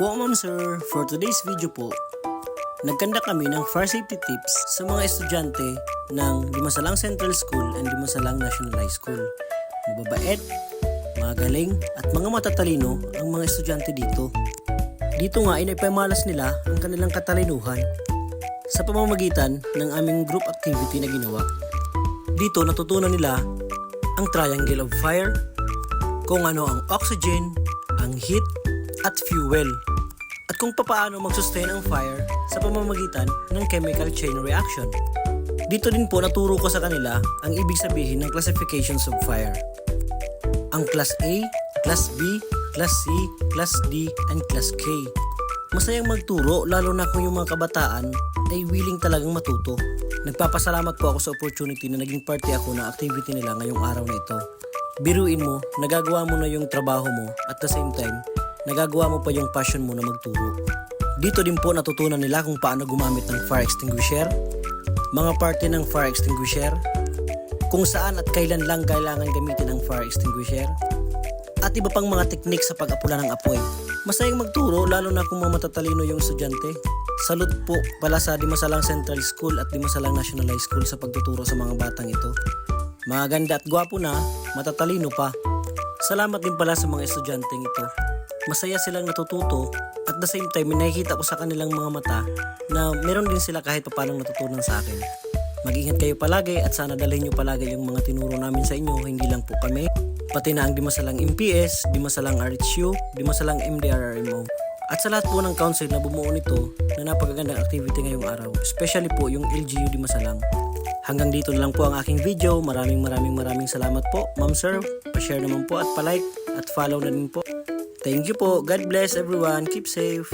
po ma'am sir, for today's video po, nagkanda kami ng fire safety tips sa mga estudyante ng Dimasalang Central School and Dimasalang National High School. Mababait, magaling at mga matatalino ang mga estudyante dito. Dito nga ay naipamalas nila ang kanilang katalinuhan sa pamamagitan ng aming group activity na ginawa. Dito natutunan nila ang triangle of fire, kung ano ang oxygen, ang heat, at fuel, at kung paano mag-sustain ang fire sa pamamagitan ng chemical chain reaction. Dito din po naturo ko sa kanila ang ibig sabihin ng classifications of fire. Ang Class A, Class B, Class C, Class D, and Class K. Masayang magturo lalo na kung yung mga kabataan ay willing talagang matuto. Nagpapasalamat po ako sa opportunity na naging party ako ng activity nila ngayong araw na ito. Biruin mo, nagagawa mo na yung trabaho mo at the same time, nagagawa mo pa yung passion mo na magturo. Dito din po natutunan nila kung paano gumamit ng fire extinguisher, mga parte ng fire extinguisher, kung saan at kailan lang kailangan gamitin ang fire extinguisher, at iba pang mga teknik sa pag-apula ng apoy. Masayang magturo lalo na kung mga matatalino yung estudyante. Salute po pala sa Dimasalang Central School at Dimasalang National High School sa pagtuturo sa mga batang ito. Mga ganda at gwapo na, matatalino pa. Salamat din pala sa mga estudyanteng ito. Masaya silang natututo at the same time nakikita ko sa kanilang mga mata na meron din sila kahit paano natutunan sa akin. Mag-ingat kayo palagi at sana dalhin nyo palagi yung mga tinuro namin sa inyo, hindi lang po kami, pati na ang Dimasalang MPS, Dimasalang RHU, Dimasalang MDRRMO. At sa lahat po ng council na bumuo nito na napakagandang activity ngayong araw, especially po yung LGU Dimasalang. Hanggang dito na lang po ang aking video. Maraming salamat po, ma'am sir. Pa-share naman po at pa-like at follow na din po. Thank you po. God bless everyone. Keep safe.